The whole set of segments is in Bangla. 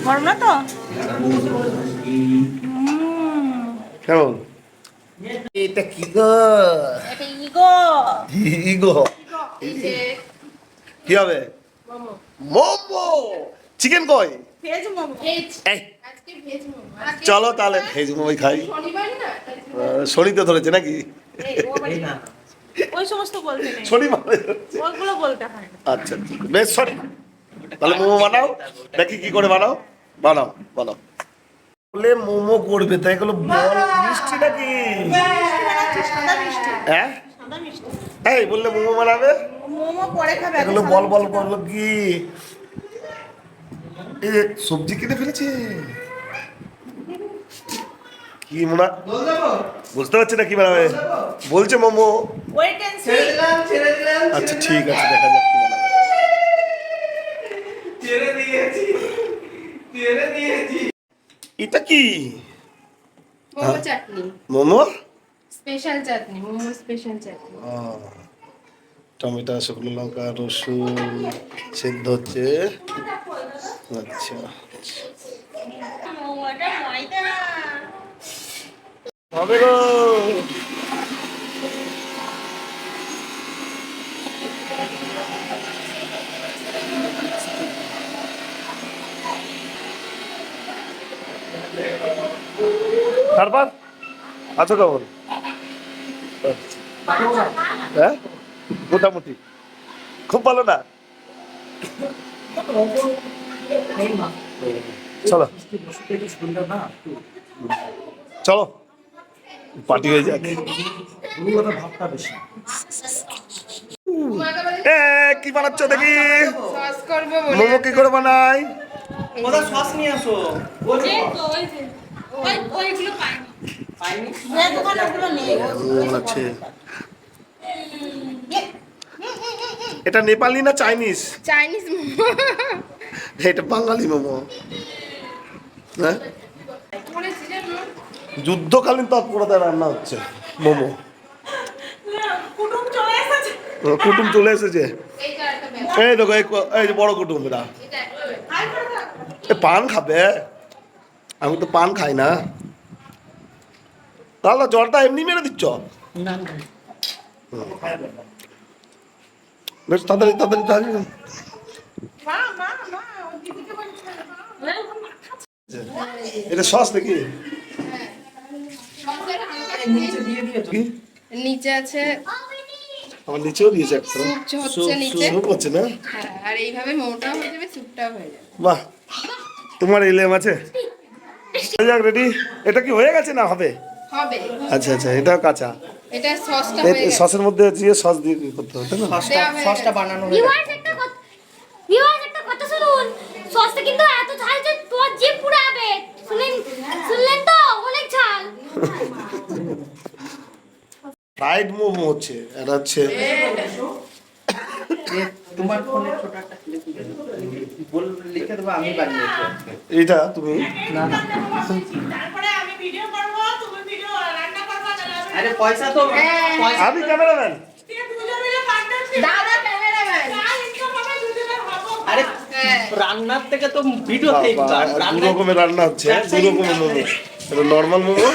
গরম না তো? কেমন? এটা কি গো? এটা ইগো। ইগো এই যে কি হবে? মোমো। মোমো চিকেন কই? ভেজ মোমো। ভেজ। এই আজকে ভেজ মোমো। চলো তাহলে ভেজ মোমোই খাই। শনিবার না? শনিতে ধরেছে নাকি? এই ও বাড়ি না। ওই সমস্ত বলতে নেই। শনিবার ওগুলো বলতে হয় না। আচ্ছা বেশ সরি। তাহলে মোমো বানাও দেখি কি করে বানাও। বানাও বানাও। বলে মোমো করবে তাই এগুলো বল মিষ্টি নাকি? সাদা মিষ্টি। হ্যাঁ সাদা মিষ্টি। এই বললে মোমো বানাবে মোমো পরে খাবে। এগুলো বল বল বল কি এই যে সবজি কিনে ফেলেছে কি মোনা বুঝতে পারছি না কি বানাবে বলছে মোমো। Wait and see. আচ্ছা ঠিক আছে দেখা যাক কি বানাবে। এটা কি মোমো চাটনি। মোমো স্পেশাল চাটনি, মোমো স্পেশাল চাটনি। টমেটো শুকনো লঙ্কা রসুন সেদ্ধ হচ্ছে। আচ্ছা মোমোটা ময়দা। হবে গো তারপর আছো কেমন? হ্যাঁ মোটামুটি খুব ভালো না। চলো চলো পার্টি হয়ে যাক। কি বানাচ্ছ দেখি? সস করব বলে। মোমো কি করে বানাই? কোথা সস নিয়ে আসো? এই তো ওই যে ওইগুলো পাইনি। যে দোকানে ওগুলো নেই। আছে এটা নেপালি না চাইনিজ? চাইনিজ মোমো। এটা বাঙালি মোমো। হ্যাঁ করেছি জানো? যুদ্ধকালীন তৎপরতায় রান্না হচ্ছে মোমো। কুটুম চলে এসেছে। কুটুম চলে এসেছে। এইটা একটা ব্যাপার। এই দেখো এই যে বড় কুটুম এরা এটা একটা ব্যাপার। আর করে থাক। পান খাবে। আমি তো পান খাই না। তাহলে জলটা এমনি মেরে দিচ্ছ? বেশ তাড়াতাড়ি তাড়াতাড়ি তাড়াতাড়ি। মা মা মা ওই দিদিকে বলছে। এটা সস নাকি? সসের হালকা কি নিচে আছে আমার নিচেও দিয়েছে একটা স্যুপ হচ্ছে নিচে। স্যুপ হচ্ছে না? হ্যাঁ, আর এইভাবে মোমোটাও হয়ে যাবে, স্যুপটাও হয়ে যাবে। বাহ তোমার এলেম আছে। যাক রেডি। এটা কি হয়ে গেছে না হবে? হবে। আচ্ছা আচ্ছা এটাও কাঁচা। এটা সসটা এই হয়ে গেছে। সসের মধ্যে দিয়ে সস দিয়ে করতে হবে তাই না? সসটা বানানো হয়ে গেছে। ভিউয়ার্স একটা কথা শুনুন, সসটা কিন্তু এত ঝাল যে তোমার জিভ পুড়াবে। শুনলেন তো, অনেক ঝাল। ফ্রাইড মোমো হচ্ছে এটা হচ্ছে তোমার ফোনে ছোট একটা ক্লিপ বল লিখে দেবো আমি বানিয়েছি। এইটা তুমি না না তারপরে আমি ভিডিও করব, তুমি ভিডিও রান্না করবা না। আরে পয়সা তো পয়সা আমি ক্যামেরাম্যান। দুজন মিলে পার্টনারশিপ। দাদা ক্যামেরাম্যান। আর ইনকাম হবে দুজনে হবো। আরে হ্যাঁ। রান্নার থেকে তো ভিডিও থেকে দু রকমের রান্না হচ্ছে দু রকমের মোমো। এটা নর্মাল মোমো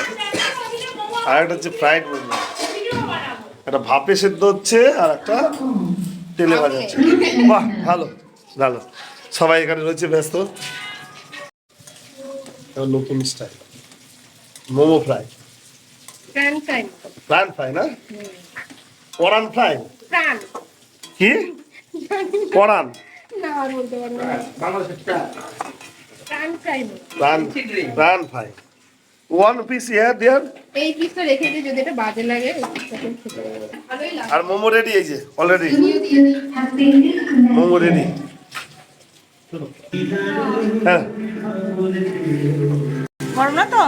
আর একটা হচ্ছে ফ্রাইড মোমো। ভিডিও বানাবো। একটা ভাপে সেদ্ধ হচ্ছে আর একটা তেলে ভাজা হচ্ছে। বাহ ভালো ভালো সবাই এখানে রয়েছে ব্যস্ত। নতুন স্টাইল মোমো ফ্রাই প্রাণ টাইম। প্রাণ ফ্রাই না পরান ফ্রাই প্রাণ। কি পরান না আর বলতে পারবো না। প্রাণ time. Pran Pran fry one piece here there এই পিসটা রেখে দিয়ে যদি এটা বাজে লাগে এই পিসটাকে খেতে পারবো। ভালোই লাগে। আর মোমো রেডি এই যে অলরেডি চিনিও দিয়ে দিই। মোমো রেডি। হ্যাঁ গরম না তো?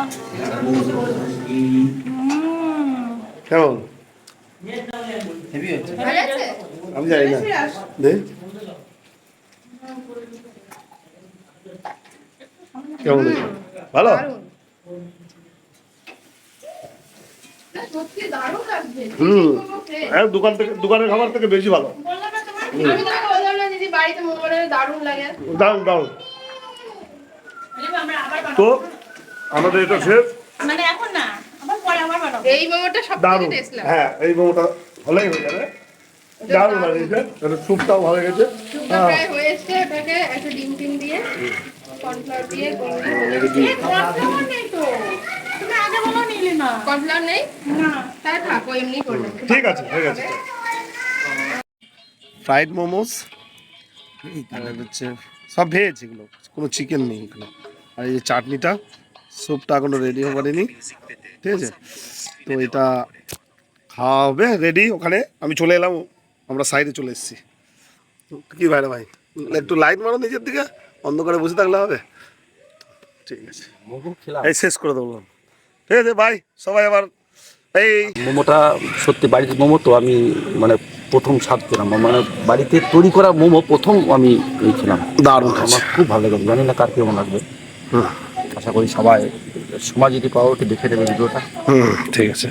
কেমন হেভি হচ্ছে। ভালো আছে? আমি জানি না দে কেমন হয়েছে? ভালো দারুণ। সত্যি দারুণ লাগছে। হুম মোমো খেয়ে। হ্যাঁ দোকানের খাবার থেকে বেশি ভালো। বললাম না তোমার? আমি তোমাকে বললাম না দিদি বাড়িতে মোমো বানালে দারুণ লাগে। দারুন দারুন আমরা আবার বানাবো। তো আমাদের এটা শেষ। মানে এখন না, আবার পরে আবার বানাবো। এই মোমোটা সব থেকে দারুণ। টেস্ট লাগে। হ্যাঁ এই মোমোটা ভালোই হয়ে যাবে। দারুণ লাগিয়েছে। এটা স্যুপটাও ভালো গেছে। দুটো প্রায় হয়ে এসছে, ওটাকে একটু ডিম টিম দিয়ে কর্নফ্লাওয়ার দিয়ে কর্নফ্লাওয়ার নেই তো। তুমি আগে বলো নিলে না। কর্নফ্লাওয়ার নেই না। তাহলে থাকো এমনি করবে। ঠিক আছে হয়ে গেছে। ফ্রাইড মোমোস হচ্ছে সব ভেজ, এগুলো কোনো চিকেন নেই এগুলো। আর এই যে চাটনিটা, স্যুপটা এখনো রেডি হয়নি, ঠিক আছে। তো এটা খাওয়া হবে রেডি ওখানে। আমি চলে এলাম, আমরা সাইডে চলে এসেছি। কি ভাই ভাই একটু লাইট মারো নিজের দিকে, অন্ধকারে বসে থাকলে হবে? ঠিক আছে এই শেষ করে দেবো, ঠিক আছে ভাই। সবাই আবার এই মোমোটা সত্যি বাড়িতে মোমো তো আমি মানে প্রথম স্বাদ পেলাম, মানে বাড়িতে তৈরি করা মোমো প্রথম আমি খেলাম। দারুণ আমার খুব ভালো লাগবে, জানি না কার কেমন লাগবে। আশা করি সবাই সময় যদি পাও একটু দেখে দেবে ভিডিওটা। ঠিক আছে।